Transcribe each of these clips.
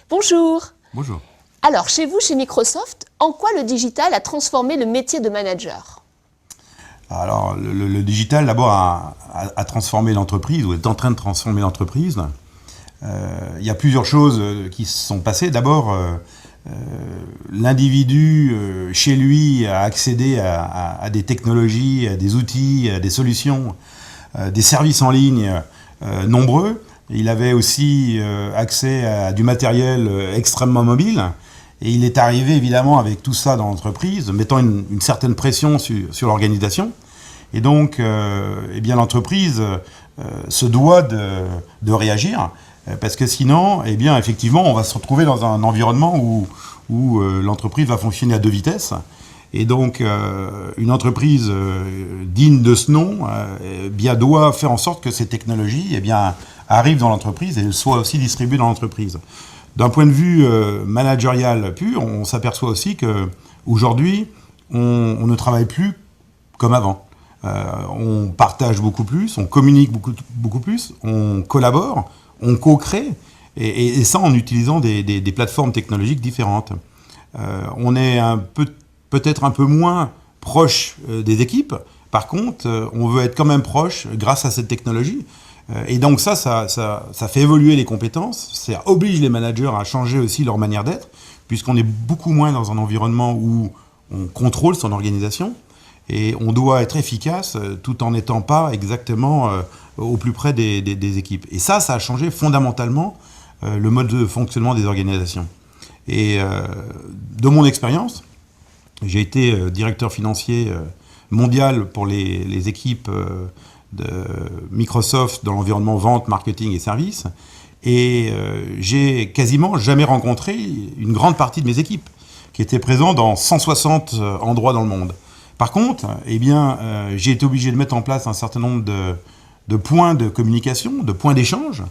Bonjour. Bonjour. Alors, chez vous, chez Microsoft, en quoi le digital a transformé le métier de manager ? Alors, le digital, d'abord, a transformé l'entreprise, ou est en train de transformer l'entreprise. Il y a plusieurs choses qui se sont passées. D'abord, l'individu, chez lui, a accédé à des technologies, à des outils, à des solutions, des services en ligne nombreux. Il avait aussi accès à du matériel extrêmement mobile. Et il est arrivé évidemment avec tout ça dans l'entreprise, mettant une certaine pression sur l'organisation. Et donc, eh bien, l'entreprise se doit de réagir, parce que sinon, eh bien, effectivement, on va se retrouver dans un environnement où l'entreprise va fonctionner à deux vitesses. Et donc, une entreprise digne de ce nom eh bien, doit faire en sorte que ces technologies eh bien, arrivent dans l'entreprise et soient aussi distribuées dans l'entreprise. D'un point de vue managérial pur, on s'aperçoit aussi qu'aujourd'hui, on ne travaille plus comme avant. On partage beaucoup plus, on communique beaucoup plus, on collabore, on co-crée, et ça en utilisant des plateformes technologiques différentes. On est peut-être un peu moins proche des équipes. Par contre, on veut être quand même proche grâce à cette technologie. Et donc ça fait évoluer les compétences, ça oblige les managers à changer aussi leur manière d'être, puisqu'on est beaucoup moins dans un environnement où on contrôle son organisation, et on doit être efficace tout en n'étant pas exactement au plus près des équipes. Et ça a changé fondamentalement le mode de fonctionnement des organisations. Et de mon expérience, j'ai été directeur financier mondial pour les équipes de Microsoft dans l'environnement vente, marketing et services. Et j'ai quasiment jamais rencontré une grande partie de mes équipes qui étaient présents dans 160 endroits dans le monde. Par contre, eh bien, j'ai été obligé de mettre en place un certain nombre de points de communication, de points d'échange,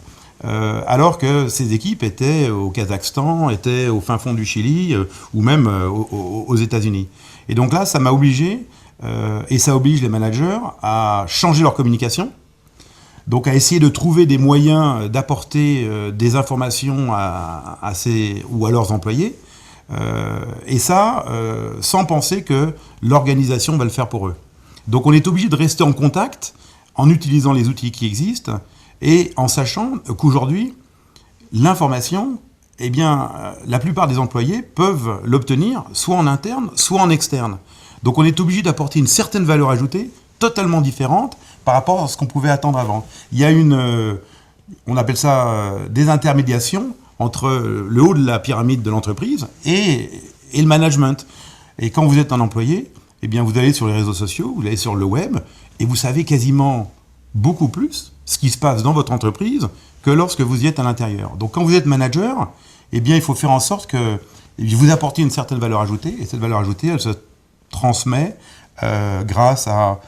alors que ces équipes étaient au Kazakhstan, étaient au fin fond du Chili ou même aux États-Unis. Et donc là, ça m'a obligé, et ça oblige les managers à changer leur communication, donc à essayer de trouver des moyens d'apporter des informations à leurs employés, et ça, sans penser que l'organisation va le faire pour eux. Donc on est obligé de rester en contact en utilisant les outils qui existent et en sachant qu'aujourd'hui, l'information, eh bien, la plupart des employés peuvent l'obtenir soit en interne, soit en externe. Donc on est obligé d'apporter une certaine valeur ajoutée, totalement différente par rapport à ce qu'on pouvait attendre avant. Il y a on appelle ça des intermédiations entre le haut de la pyramide de l'entreprise et le management. Et quand vous êtes un employé, eh bien vous allez sur les réseaux sociaux, vous allez sur le web, et vous savez quasiment beaucoup plus ce qui se passe dans votre entreprise que lorsque vous y êtes à l'intérieur. Donc quand vous êtes manager, eh bien il faut faire en sorte que vous apportiez une certaine valeur ajoutée, et cette valeur ajoutée, elle se transmet grâce à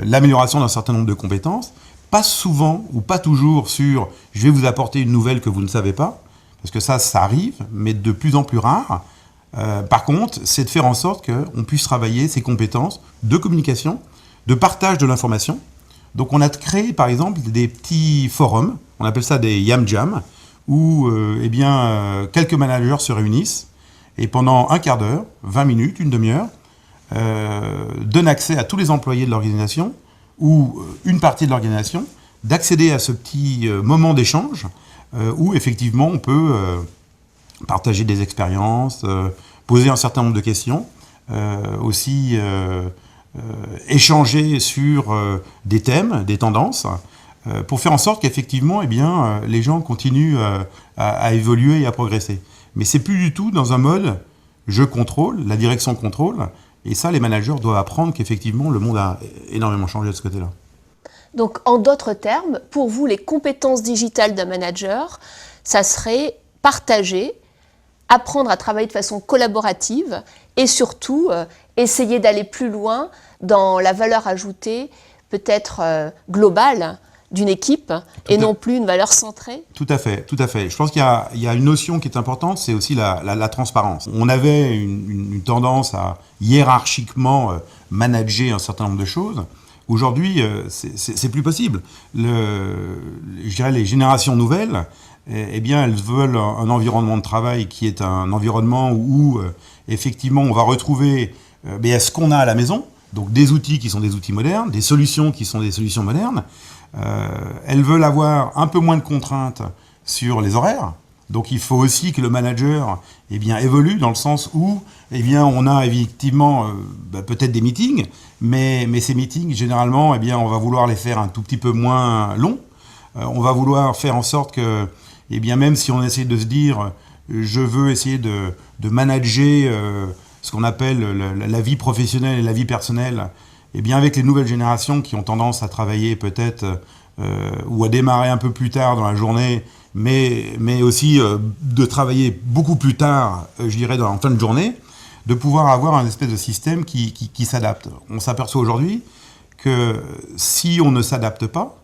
l'amélioration d'un certain nombre de compétences, pas souvent ou pas toujours sur « je vais vous apporter une nouvelle que vous ne savez pas », parce que ça arrive, mais de plus en plus rare. Par contre, c'est de faire en sorte qu'on puisse travailler ces compétences de communication, de partage de l'information. Donc on a créé par exemple des petits forums, on appelle ça des Yam Jam, où quelques managers se réunissent et pendant un quart d'heure, 20 minutes, une demi-heure, donne accès à tous les employés de l'organisation ou une partie de l'organisation d'accéder à ce petit moment d'échange où effectivement on peut partager des expériences, poser un certain nombre de questions, aussi échanger sur des thèmes, des tendances, pour faire en sorte qu'effectivement les gens continuent à évoluer et à progresser. Mais c'est plus du tout dans un mode je contrôle, la direction contrôle. Et ça, les managers doivent apprendre qu'effectivement, le monde a énormément changé de ce côté-là. Donc, en d'autres termes, pour vous, les compétences digitales d'un manager, ça serait partager, apprendre à travailler de façon collaborative et surtout essayer d'aller plus loin dans la valeur ajoutée, peut-être globale, d'une équipe et non plus une valeur centrée. Tout à fait, tout à fait. Je pense qu'il y a une notion qui est importante, c'est aussi la transparence. On avait une tendance à hiérarchiquement manager un certain nombre de choses. Aujourd'hui, c'est plus possible. Je dirais les générations nouvelles, eh bien, elles veulent un environnement de travail qui est un environnement où effectivement, on va retrouver ce qu'on a à la maison, donc des outils qui sont des outils modernes, des solutions qui sont des solutions modernes. Elles veulent avoir un peu moins de contraintes sur les horaires. Donc il faut aussi que le manager évolue dans le sens où on a effectivement peut-être des meetings, mais ces meetings, généralement, on va vouloir les faire un tout petit peu moins longs. On va vouloir faire en sorte que, même si on essaie de se dire je veux essayer de manager ce qu'on appelle la vie professionnelle et la vie personnelle, avec les nouvelles générations qui ont tendance à travailler peut-être ou à démarrer un peu plus tard dans la journée, mais aussi de travailler beaucoup plus tard, je dirais, en fin de journée, de pouvoir avoir un espèce de système qui s'adapte. On s'aperçoit aujourd'hui que si on ne s'adapte pas,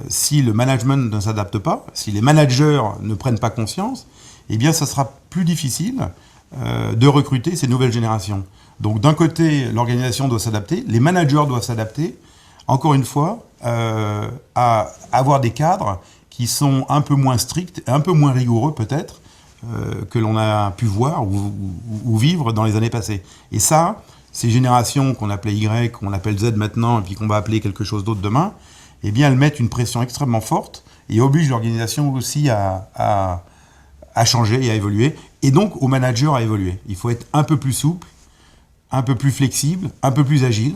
si le management ne s'adapte pas, si les managers ne prennent pas conscience, ça sera plus difficile de recruter ces nouvelles générations. Donc d'un côté, l'organisation doit s'adapter, les managers doivent s'adapter, encore une fois, à avoir des cadres qui sont un peu moins stricts, un peu moins rigoureux peut-être, que l'on a pu voir ou vivre dans les années passées. Et ça, ces générations qu'on appelait Y, qu'on appelle Z maintenant, et puis qu'on va appeler quelque chose d'autre demain, elles mettent une pression extrêmement forte et obligent l'organisation aussi à changer et à évoluer, et donc au manager à évoluer. Il faut être un peu plus souple, un peu plus flexible, un peu plus agile,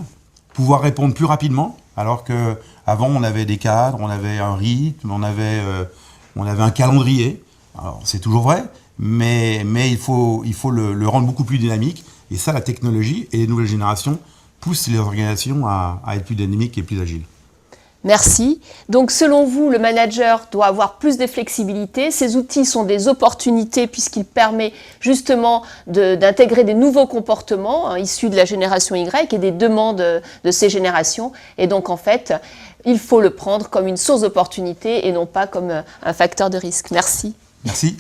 pouvoir répondre plus rapidement, alors qu'avant on avait des cadres, on avait un rythme, on avait un calendrier. Alors c'est toujours vrai, mais il faut le rendre beaucoup plus dynamique, et ça, la technologie et les nouvelles générations poussent les organisations à être plus dynamiques et plus agiles. Merci. Donc selon vous, le manager doit avoir plus de flexibilité. Ces outils sont des opportunités puisqu'ils permettent justement d'intégrer des nouveaux comportements issus de la génération Y et des demandes de ces générations. Et donc en fait, il faut le prendre comme une source d'opportunité et non pas comme un facteur de risque. Merci. Merci.